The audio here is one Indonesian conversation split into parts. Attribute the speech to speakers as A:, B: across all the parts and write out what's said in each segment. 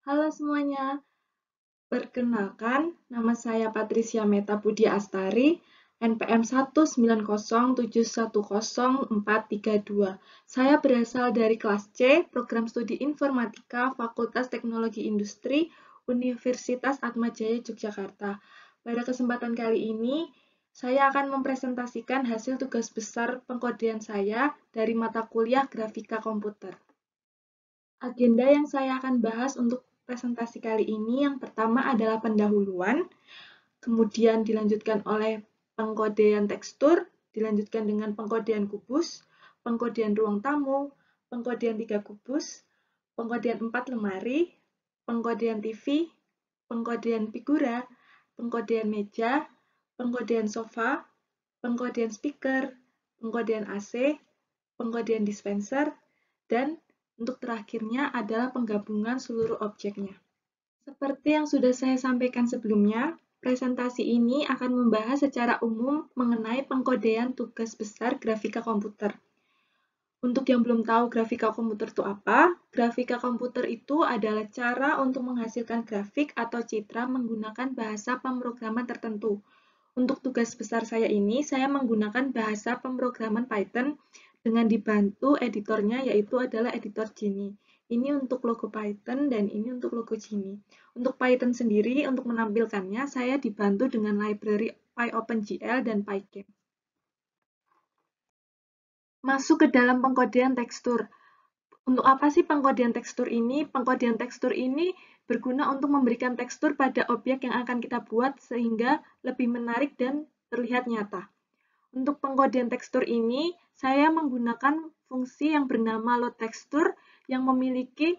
A: Halo semuanya, perkenalkan nama saya Patricia Meta Budi Astari, NPM 190710432. Saya berasal dari kelas C, Program Studi Informatika, Fakultas Teknologi Industri, Universitas Atmajaya Yogyakarta. Pada kesempatan kali ini, saya akan mempresentasikan hasil tugas besar pengkodean saya dari mata kuliah Grafika Komputer. Agenda yang saya akan bahas untuk presentasi kali ini yang pertama adalah pendahuluan, kemudian dilanjutkan oleh pengkodean tekstur, dilanjutkan dengan pengkodean kubus, pengkodean ruang tamu, pengkodean 3 kubus, pengkodean 4 lemari, pengkodean TV, pengkodean figura, pengkodean meja, pengkodean sofa, pengkodean speaker, pengkodean AC, pengkodean dispenser, dan untuk terakhirnya adalah penggabungan seluruh objeknya. Seperti yang sudah saya sampaikan sebelumnya, presentasi ini akan membahas secara umum mengenai pengkodean tugas besar grafika komputer. Untuk yang belum tahu grafika komputer itu apa, grafika komputer itu adalah cara untuk menghasilkan grafik atau citra menggunakan bahasa pemrograman tertentu. Untuk tugas besar saya ini, saya menggunakan bahasa pemrograman Python dengan dibantu editornya, yaitu adalah editor Geany. Ini untuk logo Python dan ini untuk logo Geany. Untuk Python sendiri, untuk menampilkannya, saya dibantu dengan library PyOpenGL dan PyCharm. Masuk ke dalam pengkodean tekstur. Untuk apa sih pengkodean tekstur ini? Pengkodean tekstur ini berguna untuk memberikan tekstur pada objek yang akan kita buat sehingga lebih menarik dan terlihat nyata. Untuk pengkodean tekstur ini, saya menggunakan fungsi yang bernama loadTexture yang memiliki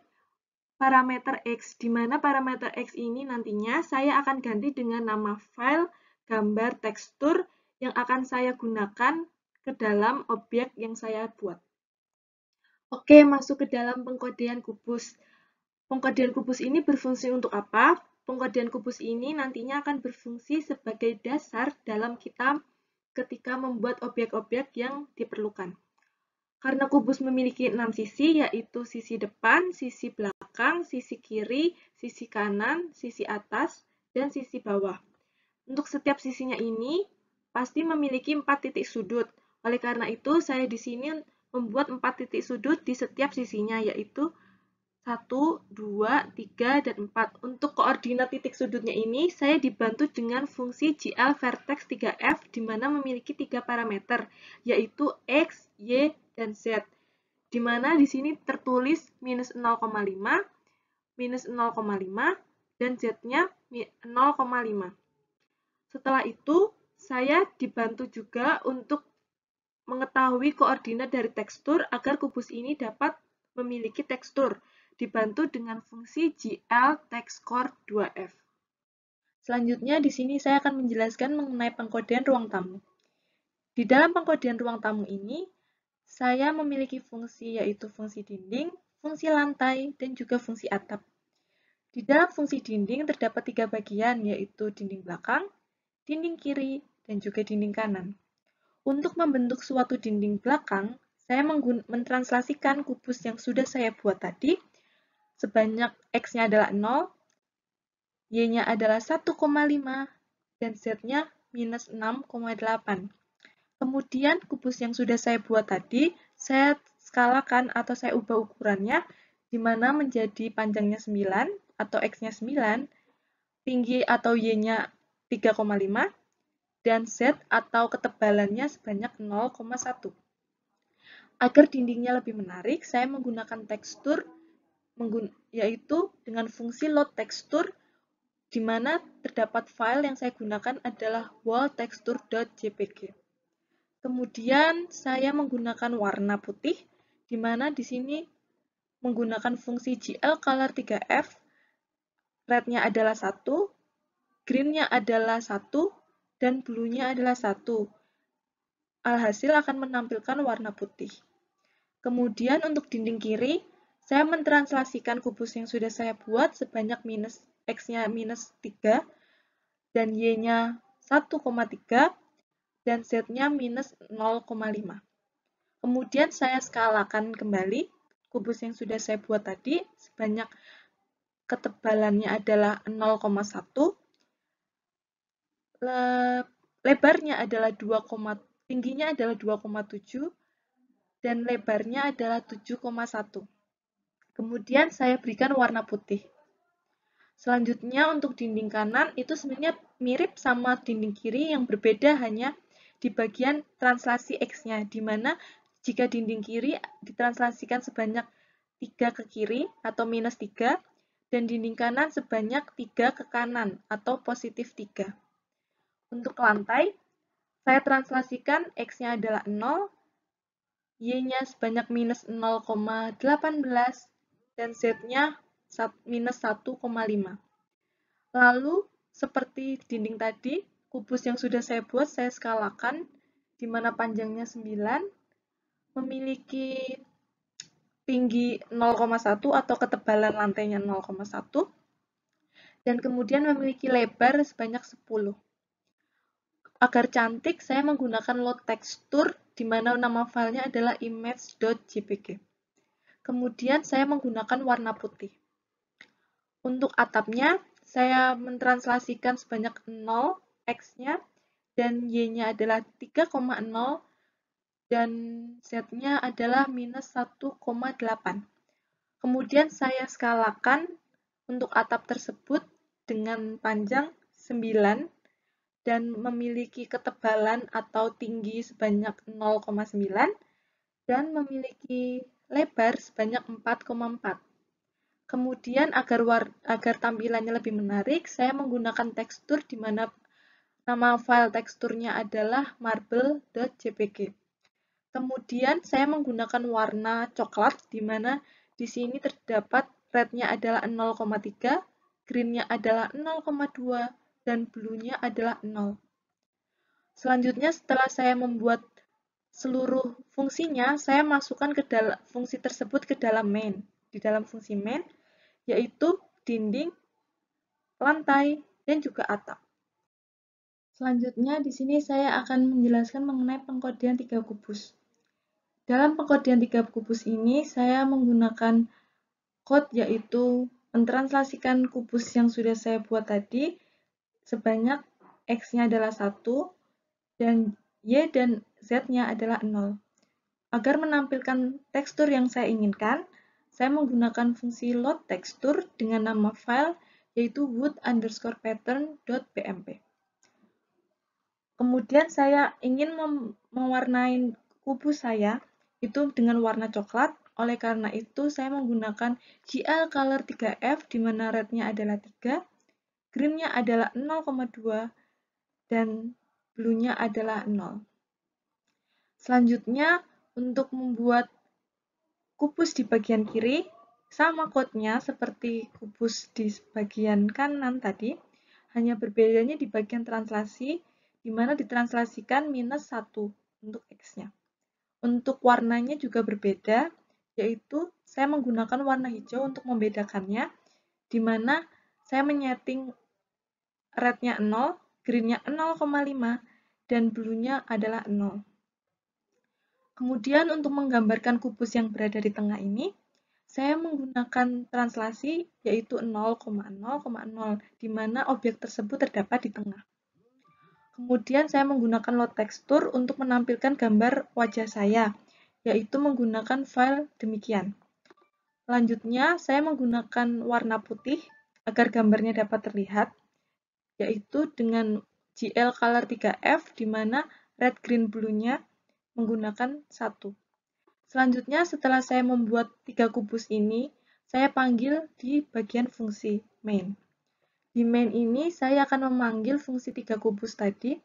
A: parameter X, di mana parameter X ini nantinya saya akan ganti dengan nama file gambar tekstur yang akan saya gunakan ke dalam objek yang saya buat. Oke, masuk ke dalam pengkodean kubus. Pengkodean kubus ini berfungsi untuk apa? Pengkodean kubus ini nantinya akan berfungsi sebagai dasar dalam kita ketika membuat objek-objek yang diperlukan. Karena kubus memiliki 6 sisi, yaitu sisi depan, sisi belakang, sisi kiri, sisi kanan, sisi atas, dan sisi bawah. Untuk setiap sisinya ini, pasti memiliki 4 titik sudut. Oleh karena itu, saya di sini membuat 4 titik sudut di setiap sisinya, yaitu 1, 2, 3, dan 4. Untuk koordinat titik sudutnya ini, saya dibantu dengan fungsi GL vertex 3F, di mana memiliki 3 parameter, yaitu X, Y, dan Z. Di mana di sini tertulis minus 0,5, minus 0,5, dan Z-nya 0,5. Setelah itu, saya dibantu juga untuk mengetahui koordinat dari tekstur agar kubus ini dapat memiliki tekstur, dibantu dengan fungsi GL TextCore 2F. Selanjutnya, di sini saya akan menjelaskan mengenai pengkodean ruang tamu. Di dalam pengkodean ruang tamu ini, saya memiliki fungsi yaitu fungsi dinding, fungsi lantai, dan juga fungsi atap. Di dalam fungsi dinding terdapat 3 bagian, yaitu dinding belakang, dinding kiri, dan juga dinding kanan. Untuk membentuk suatu dinding belakang, saya mentranslasikan kubus yang sudah saya buat tadi, sebanyak X-nya adalah 0, Y-nya adalah 1,5, dan Z-nya minus 6,8. Kemudian kubus yang sudah saya buat tadi, saya skalakan atau saya ubah ukurannya, di mana menjadi panjangnya 9 atau X-nya 9, tinggi atau Y-nya 3,5, dan Z atau ketebalannya sebanyak 0,1. Agar dindingnya lebih menarik, saya menggunakan tekstur, yaitu dengan fungsi loadTexture, di mana terdapat file yang saya gunakan adalah walltexture.jpg. Kemudian saya menggunakan warna putih, di mana di sini menggunakan fungsi GL color 3F, red-nya adalah 1, green-nya adalah 1, dan blue-nya adalah 1. Alhasil akan menampilkan warna putih. Kemudian untuk dinding kiri, saya mentranslasikan kubus yang sudah saya buat sebanyak X-nya minus 3, dan Y-nya 1,3, dan Z-nya minus 0,5. Kemudian saya skalakan kembali kubus yang sudah saya buat tadi sebanyak ketebalannya adalah 0,1, lebarnya adalah tingginya adalah 2,7, dan lebarnya adalah 7,1. Kemudian saya berikan warna putih. Selanjutnya untuk dinding kanan itu sebenarnya mirip sama dinding kiri, yang berbeda hanya di bagian translasi X-nya, di mana jika dinding kiri ditranslasikan sebanyak 3 ke kiri atau minus 3, dan dinding kanan sebanyak 3 ke kanan atau positif 3. Untuk lantai, saya translasikan X-nya adalah 0, Y-nya sebanyak minus 0,18, dan Z-nya minus 1,5. Lalu, seperti dinding tadi, kubus yang sudah saya buat saya skalakan, di mana panjangnya 9, memiliki tinggi 0,1 atau ketebalan lantainya 0,1, dan kemudian memiliki lebar sebanyak 10. Agar cantik, saya menggunakan load tekstur, di mana nama filenya adalah image.jpg. Kemudian saya menggunakan warna putih. Untuk atapnya, saya mentranslasikan sebanyak 0 X-nya, dan Y-nya adalah 3,0, dan Z-nya adalah minus 1,8. Kemudian saya skalakan untuk atap tersebut dengan panjang 9 dan memiliki ketebalan atau tinggi sebanyak 0,9 dan memiliki lebar sebanyak 4,4. Kemudian agar tampilannya lebih menarik, saya menggunakan tekstur di mana nama file teksturnya adalah marble.jpg. Kemudian saya menggunakan warna coklat, di mana di sini terdapat red-nya adalah 0,3, green-nya adalah 0,2, dan blue-nya adalah 0. Selanjutnya, setelah saya membuat seluruh fungsinya, saya masukkan fungsi tersebut ke dalam main. Di dalam fungsi main, yaitu dinding, lantai, dan juga atap. Selanjutnya, di sini saya akan menjelaskan mengenai pengkodean 3 kubus. Dalam pengkodean 3 kubus ini, saya menggunakan code, yaitu mentranslasikan kubus yang sudah saya buat tadi sebanyak X-nya adalah 1, dan Y dan Z-nya adalah 0. Agar menampilkan tekstur yang saya inginkan, saya menggunakan fungsi load tekstur dengan nama file yaitu wood_pattern.bmp. Kemudian saya ingin mewarnai kubus saya itu dengan warna coklat. Oleh karena itu, saya menggunakan GL color 3F, di mana red-nya adalah 3, green-nya adalah 0,2, dan blue-nya adalah 0. Selanjutnya, untuk membuat kubus di bagian kiri, sama code-nya seperti kubus di bagian kanan tadi, hanya berbedanya di bagian translasi, di mana ditranslasikan minus 1 untuk X-nya. Untuk warnanya juga berbeda, yaitu saya menggunakan warna hijau untuk membedakannya, di mana saya menyeting red-nya 0, green-nya 0,5, dan blue-nya adalah 0. Kemudian untuk menggambarkan kubus yang berada di tengah ini, saya menggunakan translasi yaitu 0,0,0, di mana objek tersebut terdapat di tengah. Kemudian saya menggunakan load tekstur untuk menampilkan gambar wajah saya, yaitu menggunakan file demikian. Selanjutnya, saya menggunakan warna putih agar gambarnya dapat terlihat, yaitu dengan GL color 3F, di mana red, green, blue-nya menggunakan 1. Selanjutnya, setelah saya membuat 3 kubus ini, saya panggil di bagian fungsi main. Di main ini, saya akan memanggil fungsi 3 kubus tadi,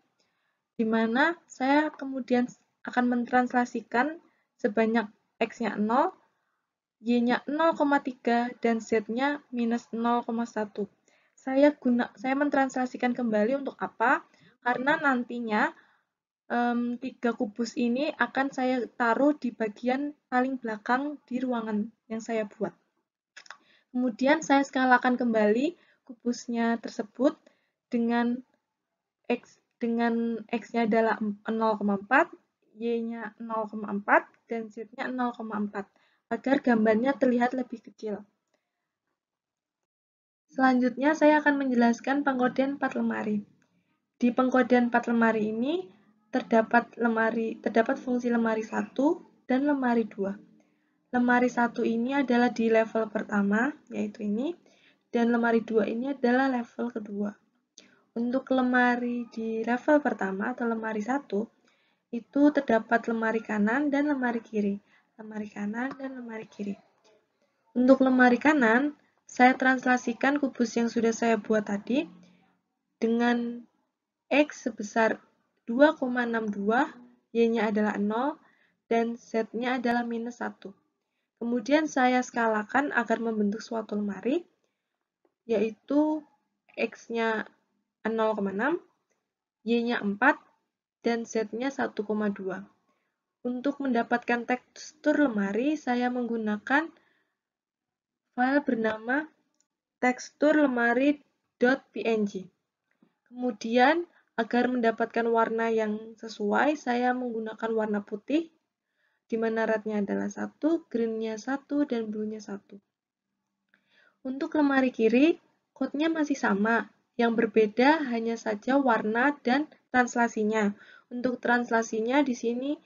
A: di mana saya kemudian akan mentranslasikan sebanyak X-nya 0, Y-nya 0,3, dan Z-nya minus 0,1. Saya mentranslasikan kembali untuk apa? Karena nantinya 3 kubus ini akan saya taruh di bagian paling belakang di ruangan yang saya buat. Kemudian saya skalakan kembali kubusnya tersebut dengan X-nya adalah 0,4, Y-nya 0,4, dan Z-nya 0,4, agar gambarnya terlihat lebih kecil. Selanjutnya, saya akan menjelaskan pengkodean 4 lemari. Di pengkodean 4 lemari ini, terdapat fungsi lemari 1 dan lemari 2. Lemari 1 ini adalah di level pertama, yaitu ini, dan lemari 2 ini adalah level kedua. Untuk lemari di level pertama atau lemari 1, itu terdapat lemari kanan dan lemari kiri. Lemari kanan dan lemari kiri. Untuk lemari kanan, saya translasikan kubus yang sudah saya buat tadi dengan X sebesar 2,62, Y-nya adalah 0, dan Z-nya adalah minus 1. Kemudian saya skalakan agar membentuk suatu lemari, yaitu X-nya 0,6, Y-nya 4, dan Z-nya 1,2. Untuk mendapatkan tekstur lemari, saya menggunakan file bernama teksturlemari.png. Kemudian, agar mendapatkan warna yang sesuai, saya menggunakan warna putih, di mana rednya adalah 1, greennya 1, dan blue-nya 1. Untuk lemari kiri, code-nya masih sama. Yang berbeda hanya saja warna dan translasinya. Untuk translasinya di sini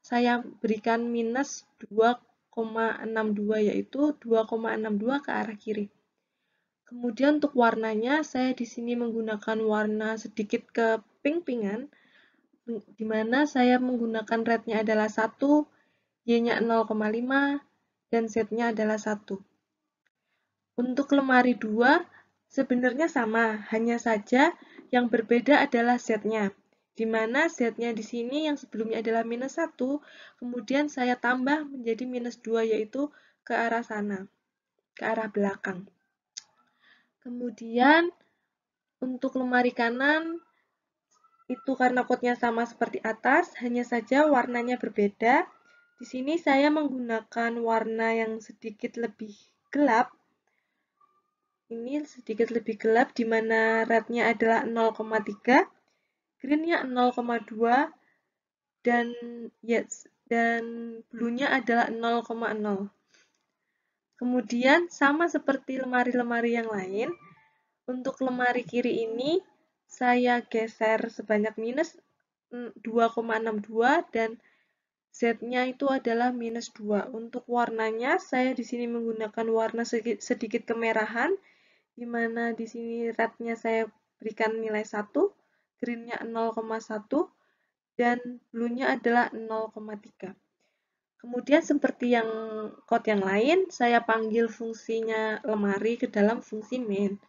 A: saya berikan minus 2,62, yaitu 2,62 ke arah kiri. Kemudian untuk warnanya, saya di sini menggunakan warna sedikit ke pink-pinkan, di mana saya menggunakan rednya adalah 1, Y-nya 0,5, dan Z-nya adalah 1. Untuk lemari 2, sebenarnya sama, hanya saja yang berbeda adalah Z-nya. Di mana Z-nya di sini yang sebelumnya adalah minus 1, kemudian saya tambah menjadi minus 2, yaitu ke arah sana, ke arah belakang. Kemudian, untuk lemari kanan, itu karena code-nya sama seperti atas, hanya saja warnanya berbeda. Di sini saya menggunakan warna yang sedikit lebih gelap. Ini sedikit lebih gelap, di mana rednya adalah 0,3, greennya 0,2, dan blue-nya adalah 0,0. Kemudian, sama seperti lemari-lemari yang lain, untuk lemari kiri ini, saya geser sebanyak minus 2,62 dan Z-nya itu adalah minus 2. Untuk warnanya, saya di sini menggunakan warna sedikit kemerahan, di mana di sini rednya saya berikan nilai 1, greennya 0,1, dan blue-nya adalah 0,3. Kemudian seperti yang code yang lain, saya panggil fungsinya lemari ke dalam fungsi main,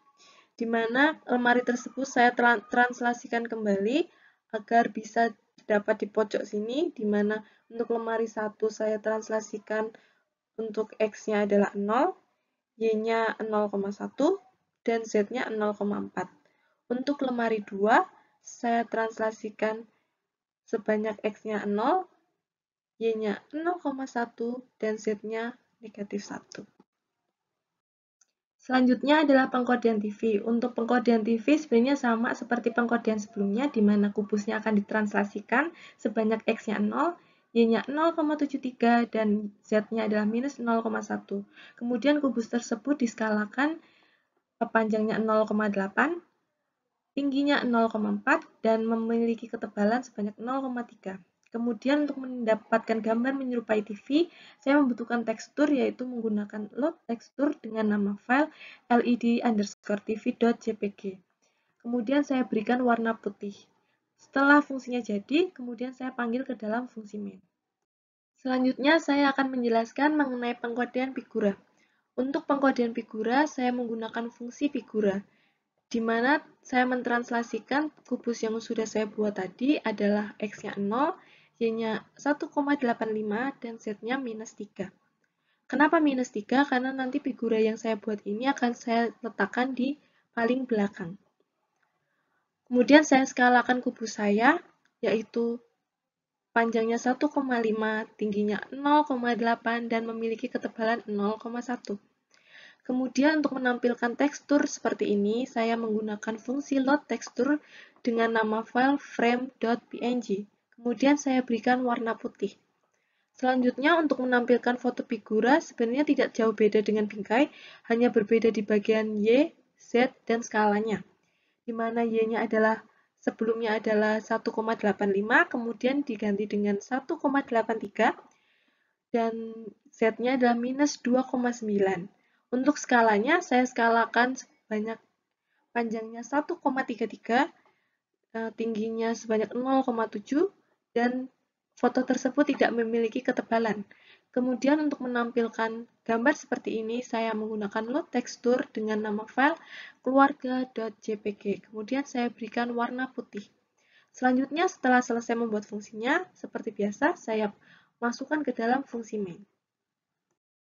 A: di mana lemari tersebut saya translasikan kembali agar bisa dapat di pojok sini, di mana untuk lemari 1 saya translasikan untuk X-nya adalah 0, Y-nya 0,1, dan Z-nya 0,4. Untuk lemari 2, saya translasikan sebanyak X-nya 0, Y-nya 0,1, dan Z-nya negatif 1. Selanjutnya adalah pengkodean TV. Untuk pengkodean TV sebenarnya sama seperti pengkodean sebelumnya, di mana kubusnya akan ditranslasikan sebanyak X-nya 0, Y-nya 0,73, dan Z-nya adalah minus 0,1. Kemudian kubus tersebut diskalakan panjangnya 0,8, tingginya 0,4, dan memiliki ketebalan sebanyak 0,3. Kemudian untuk mendapatkan gambar menyerupai TV, saya membutuhkan tekstur, yaitu menggunakan load tekstur dengan nama file led_tv.jpg. Kemudian saya berikan warna putih. Setelah fungsinya jadi, kemudian saya panggil ke dalam fungsi main. Selanjutnya, saya akan menjelaskan mengenai pengkodean figura. Untuk pengkodean figura, saya menggunakan fungsi figura, di mana saya mentranslasikan kubus yang sudah saya buat tadi adalah X-nya 0, Y-nya 1,85, dan Z-nya minus 3. Kenapa minus 3? Karena nanti figura yang saya buat ini akan saya letakkan di paling belakang. Kemudian saya skalakan kubus saya, yaitu panjangnya 1,5, tingginya 0,8, dan memiliki ketebalan 0,1. Kemudian untuk menampilkan tekstur seperti ini, saya menggunakan fungsi load tekstur dengan nama file frame.png. Kemudian saya berikan warna putih. Selanjutnya untuk menampilkan foto figura sebenarnya tidak jauh beda dengan bingkai, hanya berbeda di bagian Y, Z, dan skalanya. Di mana Y-nya adalah sebelumnya adalah 1,85, kemudian diganti dengan 1,83, dan Z-nya adalah minus 2,9. Untuk skalanya, saya skalakan sebanyak panjangnya 1,33, tingginya sebanyak 0,7, dan foto tersebut tidak memiliki ketebalan. Kemudian untuk menampilkan gambar seperti ini, saya menggunakan load tekstur dengan nama file keluarga.jpg. Kemudian saya berikan warna putih. Selanjutnya, setelah selesai membuat fungsinya, seperti biasa, saya masukkan ke dalam fungsi main.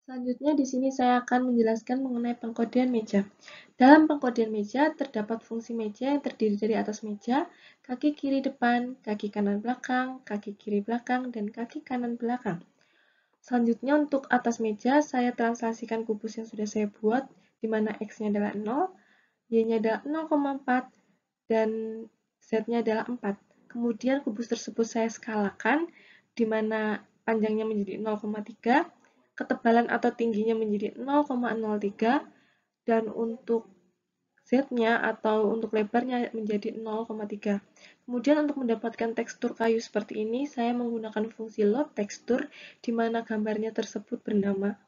A: Selanjutnya, di sini saya akan menjelaskan mengenai pengkodean meja. Dalam pengkodean meja, terdapat fungsi meja yang terdiri dari atas meja, kaki kiri depan, kaki kanan belakang, kaki kiri belakang, dan kaki kanan belakang. Selanjutnya untuk atas meja, saya translasikan kubus yang sudah saya buat, di mana X-nya adalah 0, Y-nya adalah 0,4, dan Z-nya adalah 4. Kemudian kubus tersebut saya skalakan, di mana panjangnya menjadi 0,3, ketebalan atau tingginya menjadi 0,03, dan untuk Z-nya atau untuk lebarnya menjadi 0,3. Kemudian untuk mendapatkan tekstur kayu seperti ini, saya menggunakan fungsi load tekstur, di mana gambarnya tersebut bernama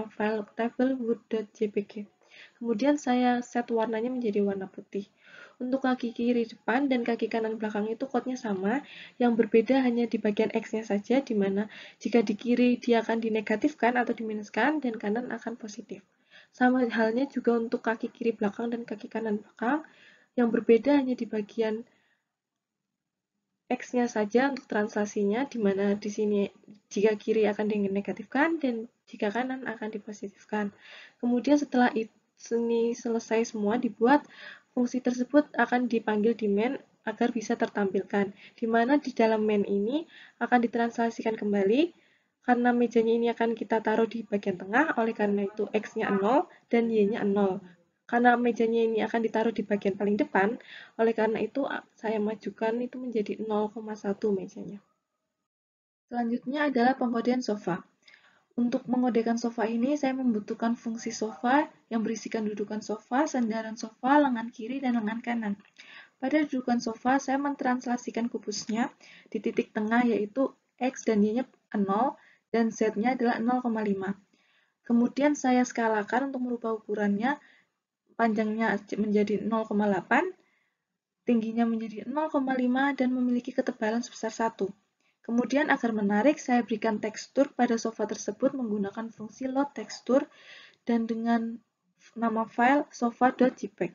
A: file tablewood.jpg. Kemudian saya set warnanya menjadi warna putih. Untuk kaki kiri depan dan kaki kanan belakang itu kodenya sama, yang berbeda hanya di bagian X-nya saja, di mana jika di kiri dia akan dinegatifkan atau diminuskan, dan kanan akan positif. Sama halnya juga untuk kaki kiri belakang dan kaki kanan belakang, yang berbeda hanya di bagian X-nya saja untuk translasinya, di mana di sini jika kiri akan dinegatifkan dan jika kanan akan dipositifkan. Kemudian setelah ini selesai semua dibuat, fungsi tersebut akan dipanggil di main agar bisa tertampilkan, di mana di dalam main ini akan ditranslasikan kembali. Karena mejanya ini akan kita taruh di bagian tengah, oleh karena itu X-nya 0 dan Y-nya 0. Karena mejanya ini akan ditaruh di bagian paling depan, oleh karena itu saya majukan itu menjadi 0,1 mejanya. Selanjutnya adalah pengkodean sofa. Untuk mengodekan sofa ini, saya membutuhkan fungsi sofa yang berisikan dudukan sofa, sandaran sofa, lengan kiri, dan lengan kanan. Pada dudukan sofa, saya mentranslasikan kubusnya di titik tengah yaitu X dan Y-nya 0, dan Z-nya adalah 0,5. Kemudian saya skalakan untuk merubah ukurannya, panjangnya menjadi 0,8, tingginya menjadi 0,5, dan memiliki ketebalan sebesar 1. Kemudian agar menarik, saya berikan tekstur pada sofa tersebut menggunakan fungsi load tekstur dan dengan nama file sofa.jpg.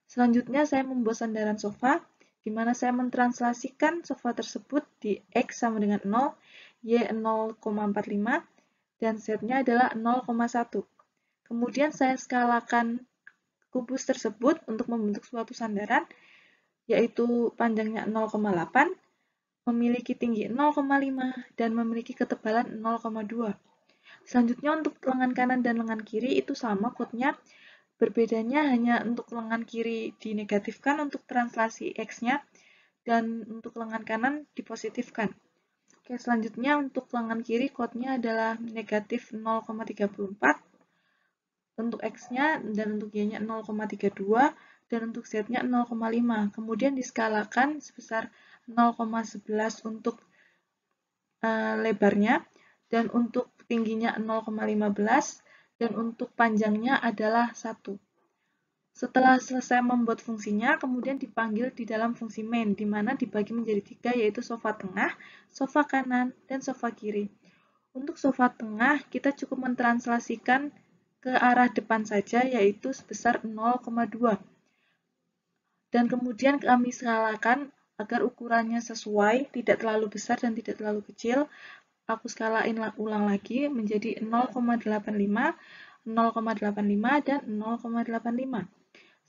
A: Selanjutnya saya membuat sandaran sofa, di mana saya mentranslasikan sofa tersebut di X sama dengan 0, Y 0,45, dan Z-nya adalah 0,1. Kemudian saya skalakan kubus tersebut untuk membentuk suatu sandaran, yaitu panjangnya 0,8, memiliki tinggi 0,5, dan memiliki ketebalan 0,2. Selanjutnya untuk lengan kanan dan lengan kiri itu sama kodenya, berbedanya hanya untuk lengan kiri dinegatifkan untuk translasi X-nya, dan untuk lengan kanan dipositifkan. Oke, selanjutnya untuk lengan kiri kodenya adalah negatif 0,34 untuk X-nya, dan untuk Y-nya 0,32, dan untuk Z-nya 0,5. Kemudian diskalakan sebesar 0,11 untuk lebarnya, dan untuk tingginya 0,15, dan untuk panjangnya adalah 1. Setelah selesai membuat fungsinya, kemudian dipanggil di dalam fungsi main, di mana dibagi menjadi 3, yaitu sofa tengah, sofa kanan, dan sofa kiri. Untuk sofa tengah, kita cukup mentranslasikan ke arah depan saja, yaitu sebesar 0,2. Dan kemudian kami skalakan agar ukurannya sesuai, tidak terlalu besar dan tidak terlalu kecil. Aku skalain ulang lagi menjadi 0,85, 0,85, dan 0,85.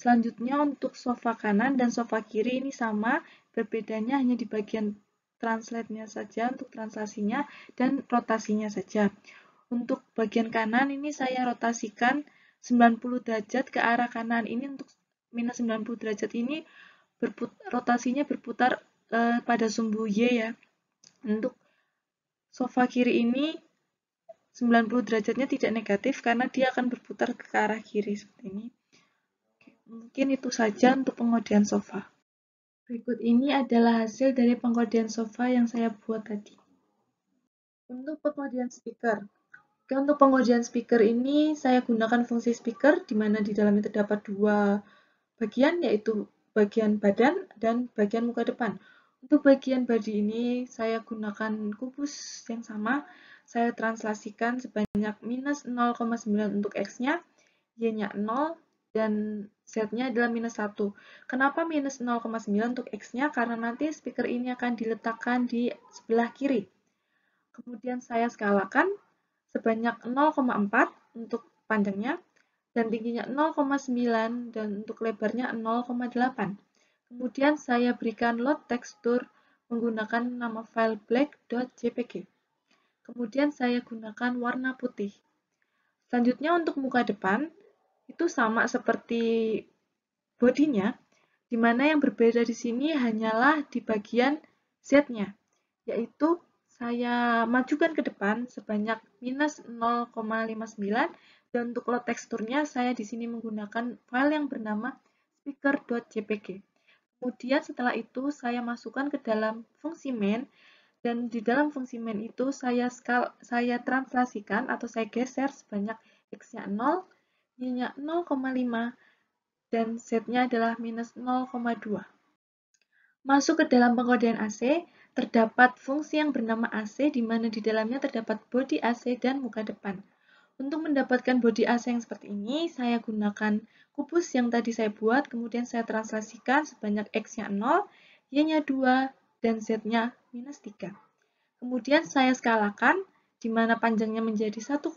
A: Selanjutnya untuk sofa kanan dan sofa kiri ini sama, berbedanya hanya di bagian translate-nya saja untuk translasinya dan rotasinya saja. Untuk bagian kanan ini saya rotasikan 90 derajat ke arah kanan. Ini untuk minus 90 derajat ini rotasinya berputar pada sumbu Y ya. Untuk sofa kiri ini 90 derajatnya tidak negatif karena dia akan berputar ke arah kiri seperti ini. Mungkin itu saja untuk pengodian sofa. Berikut ini adalah hasil dari pengodian sofa yang saya buat tadi. Untuk pengodian speaker. Oke, untuk pengodian speaker ini saya gunakan fungsi speaker di mana di dalamnya terdapat dua bagian, yaitu bagian badan dan bagian muka depan. Untuk bagian body ini saya gunakan kubus yang sama. Saya translasikan sebanyak minus 0,9 untuk X-nya, Y-nya 0, dan Z-nya adalah minus 1. Kenapa minus 0,9 untuk X-nya? Karena nanti speaker ini akan diletakkan di sebelah kiri. Kemudian saya skalakan sebanyak 0,4 untuk panjangnya dan tingginya 0,9 dan untuk lebarnya 0,8. Kemudian saya berikan load tekstur menggunakan nama file black.jpg. Kemudian saya gunakan warna putih. Selanjutnya untuk muka depan, itu sama seperti bodinya, di mana yang berbeda di sini hanyalah di bagian Z-nya, yaitu saya majukan ke depan sebanyak minus 0,59 dan untuk load teksturnya saya di sini menggunakan file yang bernama speaker.jpg. Kemudian setelah itu saya masukkan ke dalam fungsi main dan di dalam fungsi main itu saya translasikan atau saya geser sebanyak X-nya 0, Y-nya 0,5 dan Z-nya adalah minus 0,2. Masuk ke dalam pengodian AC, terdapat fungsi yang bernama AC di mana di dalamnya terdapat body AC dan muka depan. Untuk mendapatkan body AC yang seperti ini, saya gunakan kubus yang tadi saya buat, kemudian saya translasikan sebanyak X-nya 0, Y-nya 2, dan Z-nya minus 3. Kemudian saya skalakan, di mana panjangnya menjadi 1,2,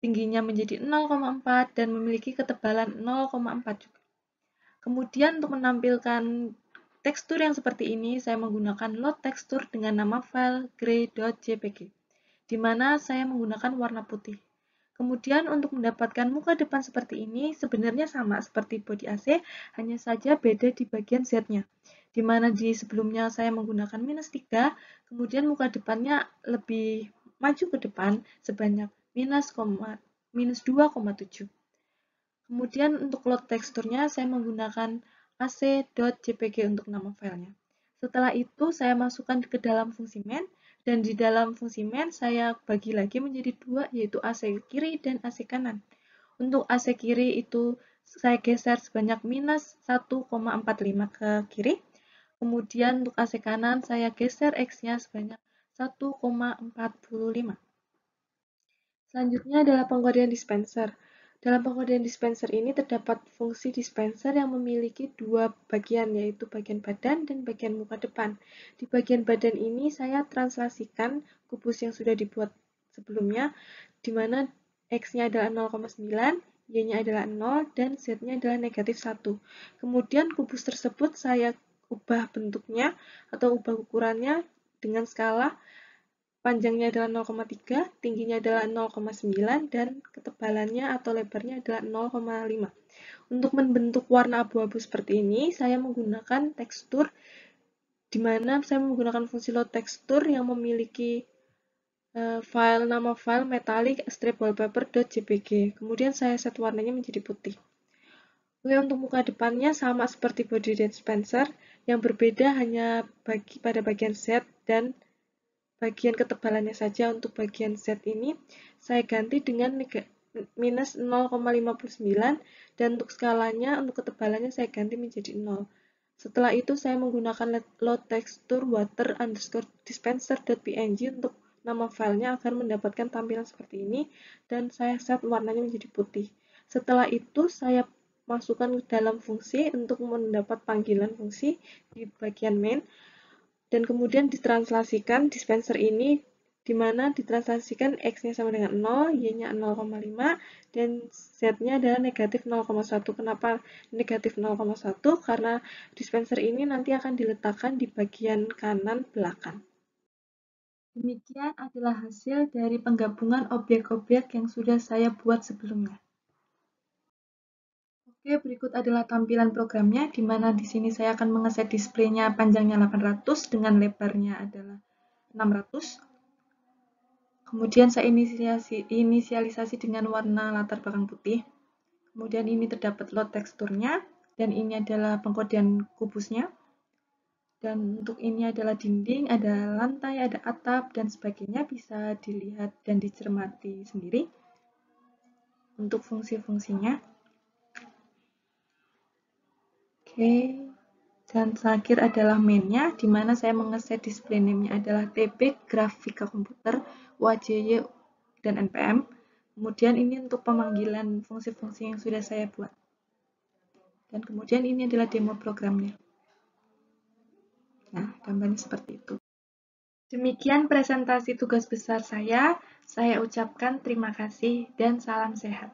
A: tingginya menjadi 0,4, dan memiliki ketebalan 0,4 juga. Kemudian untuk menampilkan tekstur yang seperti ini, saya menggunakan load tekstur dengan nama file gray.jpg, di mana saya menggunakan warna putih. Kemudian untuk mendapatkan muka depan seperti ini, sebenarnya sama seperti body AC, hanya saja beda di bagian Z-nya. Di mana di sebelumnya saya menggunakan minus 3, kemudian muka depannya lebih maju ke depan sebanyak minus 2,7. Kemudian untuk load teksturnya saya menggunakan ac.jpg untuk nama filenya. Setelah itu saya masukkan ke dalam fungsi main dan di dalam fungsi main saya bagi lagi menjadi dua, yaitu AC kiri dan AC kanan. Untuk AC kiri itu saya geser sebanyak minus 1,45 ke kiri. Kemudian untuk AC kanan saya geser X-nya sebanyak 1,45. Selanjutnya adalah pengodian dispenser. Dalam pengodian dispenser ini terdapat fungsi dispenser yang memiliki dua bagian, yaitu bagian badan dan bagian muka depan. Di bagian badan ini saya translasikan kubus yang sudah dibuat sebelumnya, di mana X-nya adalah 0,9, Y-nya adalah 0, dan Z-nya adalah negatif 1. Kemudian kubus tersebut saya ubah bentuknya atau ubah ukurannya dengan skala panjangnya adalah 0,3, tingginya adalah 0,9, dan ketebalannya atau lebarnya adalah 0,5. Untuk membentuk warna abu-abu seperti ini, saya menggunakan tekstur, di mana saya menggunakan fungsi load tekstur yang memiliki nama file metallic strip wallpaper.jpg. Kemudian saya set warnanya menjadi putih. Oke, untuk muka depannya sama seperti body dispenser, yang berbeda hanya pada bagian Z dan bagian ketebalannya saja. Untuk bagian Z ini saya ganti dengan minus 0,59 dan untuk skalanya, untuk ketebalannya saya ganti menjadi 0. Setelah itu saya menggunakan load texture water underscore dispenser.png untuk nama filenya agar mendapatkan tampilan seperti ini dan saya set warnanya menjadi putih. Setelah itu saya masukkan ke dalam fungsi untuk mendapat panggilan fungsi di bagian main. Dan kemudian ditranslasikan dispenser ini, di mana ditranslasikan X-nya sama dengan 0, Y-nya 0,5, dan Z-nya adalah negatif 0,1. Kenapa negatif 0,1? Karena dispenser ini nanti akan diletakkan di bagian kanan belakang. Demikian adalah hasil dari penggabungan objek-objek yang sudah saya buat sebelumnya. Oke, berikut adalah tampilan programnya, di mana di sini saya akan mengeset displaynya panjangnya 800 dengan lebarnya adalah 600. Kemudian saya inisialisasi dengan warna latar belakang putih. Kemudian ini terdapat load teksturnya, dan ini adalah pengkodean kubusnya. Dan untuk ini adalah dinding, ada lantai, ada atap, dan sebagainya, bisa dilihat dan dicermati sendiri untuk fungsi-fungsinya. Oke, dan terakhir adalah main-nya, di mana saya mengeset display name-nya adalah TB Grafika Komputer, UAJY, dan NPM. Kemudian ini untuk pemanggilan fungsi-fungsi yang sudah saya buat. Dan kemudian ini adalah demo programnya. Nah, gambarnya seperti itu. Demikian presentasi tugas besar saya ucapkan terima kasih dan salam sehat.